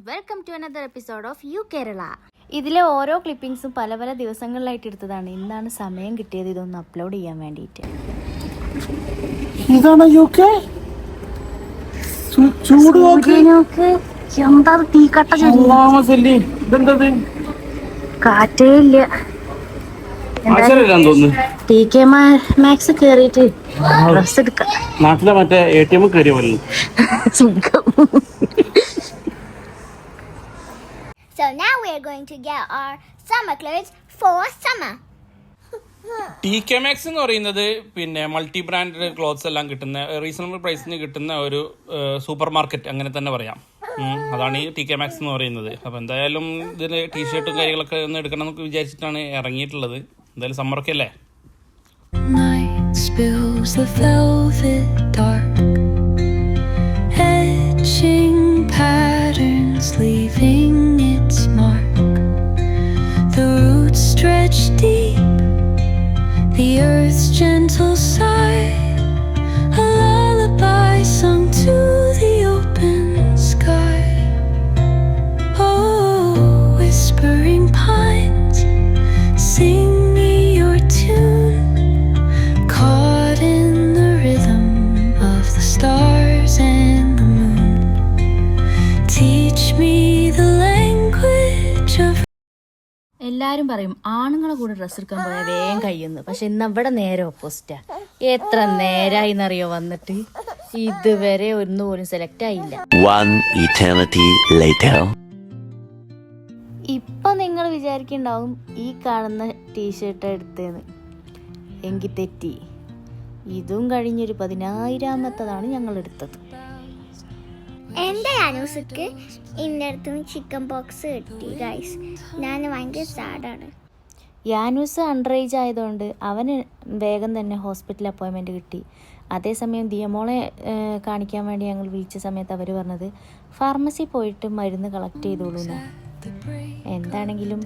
Welcome to another episode of U Kerala. ഇതിലെ ഓരോ ക്ലിപ്പിംഗ്സും പല പല ദിവസങ്ങളിലായിട്ട് എടുത്തതാണ്. ഇന്നാണ് സമയം കിട്ടിയത് ഇതൊന്ന് അപ്ലോഡ് ചെയ്യാൻ വേണ്ടിയിട്ട്. ഇതാണ് യുകെ. ചൂട് നോക്ക്, എന്താ തീക്കട്ട കാറ്റേ ഇല്ല. TK Maxx കേറിയിട്ട് ഡ്രസ് എടുക്കാം. നാട്ടിലെ മറ്റേ ATM കയറിയ പോലെ. So now we are going to get our summer clothes for summer. TK Maxx എന്ന് പറയുന്നത് പിന്നെ മൾട്ടി ബ്രാൻഡ് ക്ലോത്ത്സ് എല്ലാം കിട്ടുന്ന റീസണബിൾ പ്രൈസിന് കിട്ടുന്ന ഒരു സൂപ്പർ മാർക്കറ്റ് അങ്ങനെ തന്നെ പറയാം. അതാണ് ഈ TK Maxx എന്ന് പറയുന്നത്. അപ്പോൾ എന്തായാലും ഇതിന് ടീഷർട്ടും കാര്യങ്ങളൊക്കെ ഒന്ന് എടുക്കണം എന്നൊക്കെ വിചാരിച്ചിട്ടാണ് ഇറങ്ങിയിട്ടുള്ളത്. എന്തായാലും സമ്മറൊക്കെ അല്ലേ. Spills the velvet dark, etching patterns, leaving its mark. The roots stretch deep, the earth's gentle sigh, a lullaby sung to the open sky. Oh, whispering pines, sing me your tune, caught in the rhythm of the stars and the moon. Teach me the language of. എല്ലാവരും പറയും ആണുങ്ങളെ കൂടെ dress എടുക്കാൻ പോയാൽ വേഗം കഴിയുന്നു. പക്ഷെ ഇന്ന് അവിടെ നേരെ ഓപ്പോസിറ്റാ. എത്ര നേരമായി എന്നറിയോ വന്നിട്ട്, ഇതുവരെ ഒന്നും പോലും സെലക്ട് ആയില്ല. One eternity later. ഇപ്പൊ നിങ്ങൾ വിചാരിക്കുന്നുണ്ടാവും ഈ കാണുന്ന ടീഷർട്ട് എടുത്തേന്ന്. എങ്കിൽ തെറ്റി. ഇതും കഴിഞ്ഞൊരു 10,000-ാമത്തതാണ് ഞങ്ങൾ എടുത്തത്. എൻ്റെ അനൂസക്ക് ഇൻ്റെ അടുത്ത് നിന്ന് ചിക്കൻ പോക്സ് കിട്ടി ഗൈസ്. ഞാൻ ഭയങ്കര സാഡാണ്. യാനൂസ് അണ്ടർ ഏജ് ആയതുകൊണ്ട് അവന് വേഗം തന്നെ ഹോസ്പിറ്റൽ അപ്പോയിൻമെൻറ്റ് കിട്ടി. അതേസമയം ദിയമോളെ കാണിക്കാൻ വേണ്ടി ഞങ്ങൾ വിളിച്ച സമയത്ത് അവർ പറഞ്ഞത് ഫാർമസി പോയിട്ട് മരുന്ന് കളക്ട് ചെയ്തോളൂ എന്നാണ്. എന്താണെങ്കിലും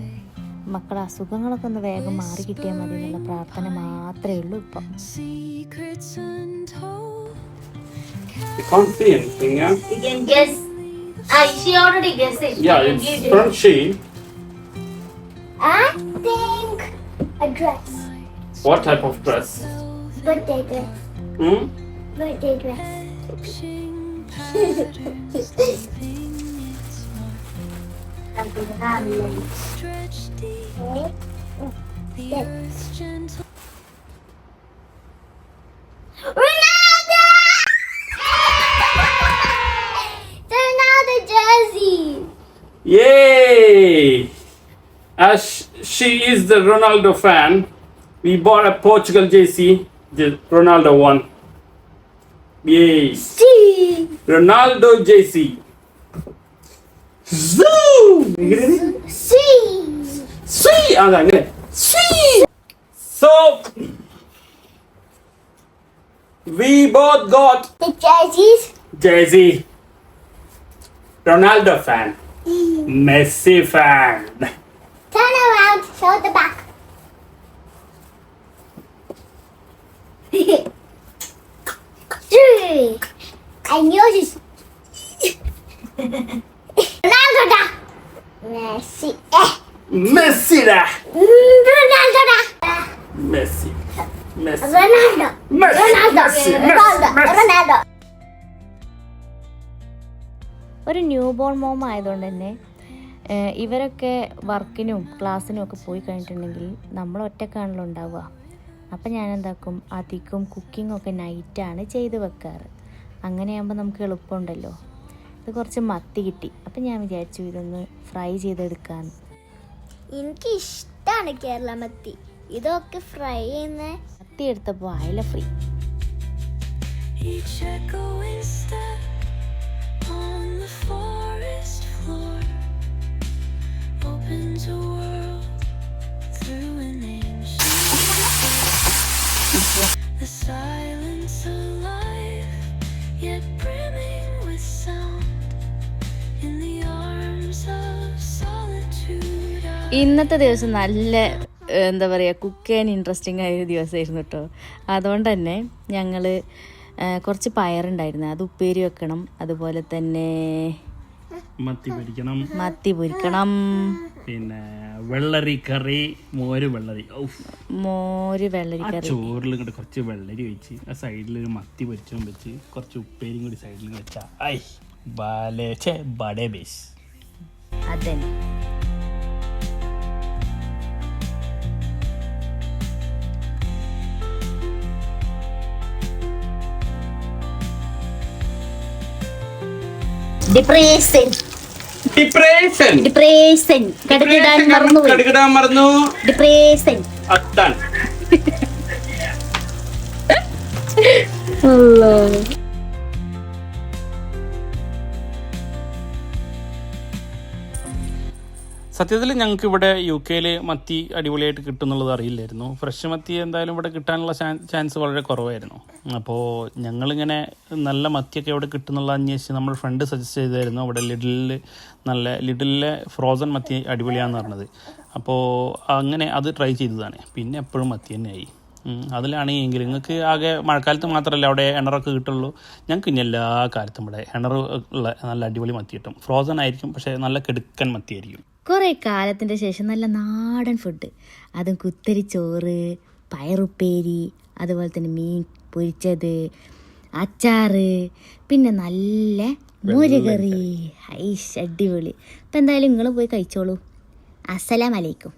മക്കളെ അസുഖങ്ങളൊക്കെ ഒന്ന് വേഗം മാറി കിട്ടിയാൽ മതി എന്നുള്ള പ്രാർത്ഥന മാത്രമേ ഉള്ളൂ ഇപ്പം. Secrets untold. You can't see anything, yeah? You can guess. She already guessed it. Yeah, it's front sheet. I think a dress. What type of dress? Birthday dress. Birthday dress. Stretch deep, the earth's gentle. Ronaldo! The Ronaldo jersey. Yay! As she is the Ronaldo fan, we bought a Portugal jersey, the Ronaldo one. Yay! See. Ronaldo jersey. Zoom! See. See! See! So, we both got The jerseys. jersey. Ronaldo fan. Messi fan. Turn around. Show the back. And yours is Ronaldo da. Messi. Messi da. Ronaldo da. Messi. Messi. Ronaldo. Messi. Ronaldo. Messi. Ronaldo. Messi. Ronaldo. ഒരു new born mom ആയതുകൊണ്ട് തന്നെ ഇവരൊക്കെ വർക്കിനും ക്ലാസ്സിനും ഒക്കെ പോയി കഴിഞ്ഞിട്ടുണ്ടെങ്കിൽ നമ്മൾ ഒറ്റക്കാണല്ലോ ഉണ്ടാവുക. അപ്പം ഞാൻ എന്താക്കും, അധികം കുക്കിങ്ങൊക്കെ നൈറ്റാണ് ചെയ്ത് വെക്കാറ്. അങ്ങനെയാകുമ്പോൾ നമുക്ക് എളുപ്പമുണ്ടല്ലോ. ഇത് കുറച്ച് മത്തി കിട്ടി. അപ്പം ഞാൻ വിചാരിച്ചു ഇതൊന്ന് ഫ്രൈ ചെയ്തെടുക്കാമെന്ന്. എനിക്ക് ഇഷ്ടമാണ് കേരള മത്തി. ഇതൊക്കെ ഫ്രൈ ചെയ്യുന്ന മത്തി എടുത്തപ്പോൾ അയല free. Each echoing step on the forest floor opens a world through an ancient the silence alive yet brimming with sound in the arms of solitude. ഇന്നത്തെ ദിവസം നല്ല എന്താ പറയുക, കുക്ക് ചെയ്യാൻ ഇൻട്രസ്റ്റിംഗ് ആയൊരു ദിവസമായിരുന്നു കേട്ടോ. അതുകൊണ്ട് തന്നെ ഞങ്ങൾ കുറച്ച് പയറുണ്ടായിരുന്നു, അത് ഉപ്പേരി വെക്കണം. അതുപോലെ തന്നെ മത്തി പൊരിക്കണം. മത്തി പൊരിക്കണം. പിന്നെ വെള്ളരി കറി, മോര് വെള്ളരി. മോര് വെള്ളരി കറി. ചോറിൽ ഇങ്ങോട്ട് കുറച്ച് വെള്ളരി വെച്ച് ആ സൈഡിൽ ഒരു മത്തി പൊരിച്ചും വെച്ച് കുറച്ച് ഉപ്പേരിയും കൂടി സൈഡിൽ വെച്ചാ ഐ ബഡേ ബേസ്. അതന്നെ. ഡിപ്രേഷൻ. കടുകിടാൻ മറന്നു. ഡിപ്രേഷൻ. അതാണ്. സത്യത്തിൽ ഞങ്ങൾക്ക് ഇവിടെ UK മത്തി അടിപൊളിയായിട്ട് കിട്ടും എന്നുള്ളത് അറിയില്ലായിരുന്നു. ഫ്രഷ് മത്തി എന്തായാലും ഇവിടെ കിട്ടാനുള്ള ചാൻസ് വളരെ കുറവായിരുന്നു. അപ്പോൾ ഞങ്ങളിങ്ങനെ നല്ല മത്തിയൊക്കെ ഇവിടെ കിട്ടുന്നുള്ള അന്വേഷിച്ച് നമ്മൾ ഫ്രണ്ട് സജസ്റ്റ് ചെയ്തായിരുന്നു. അവിടെ ലിഡിലെ ഫ്രോസൺ മത്തി അടിപൊളിയാണെന്ന് പറഞ്ഞത്. അപ്പോൾ അങ്ങനെ അത് ട്രൈ ചെയ്തതാണ്. പിന്നെ എപ്പോഴും മത്തി തന്നെയായി. അതിലാണെങ്കിൽ നിങ്ങൾക്ക് ആകെ മഴക്കാലത്ത് മാത്രമല്ല അവിടെ എണറൊക്കെ കിട്ടുള്ളൂ. ഞങ്ങൾക്ക് ഇനി എല്ലാ കാലത്തും ഇവിടെ എണർ ഉള്ള നല്ല അടിപൊളി മത്തി കിട്ടും. ഫ്രോസൺ ആയിരിക്കും, പക്ഷേ നല്ല കിടുക്കൻ മത്തിയായിരിക്കും. കുറേ കാലത്തിൻ്റെ ശേഷം നല്ല നാടൻ ഫുഡ്, അതും കുത്തരി ചോറ്, പയറുപ്പേരി, അതുപോലെ തന്നെ മീൻ പൊരിച്ചത്, അച്ചാറ്, പിന്നെ നല്ല മോരുകറി. അടിപൊളി. അപ്പം എന്തായാലും നിങ്ങൾ പോയി കഴിച്ചോളൂ. അസ്സലാമു അലൈക്കും.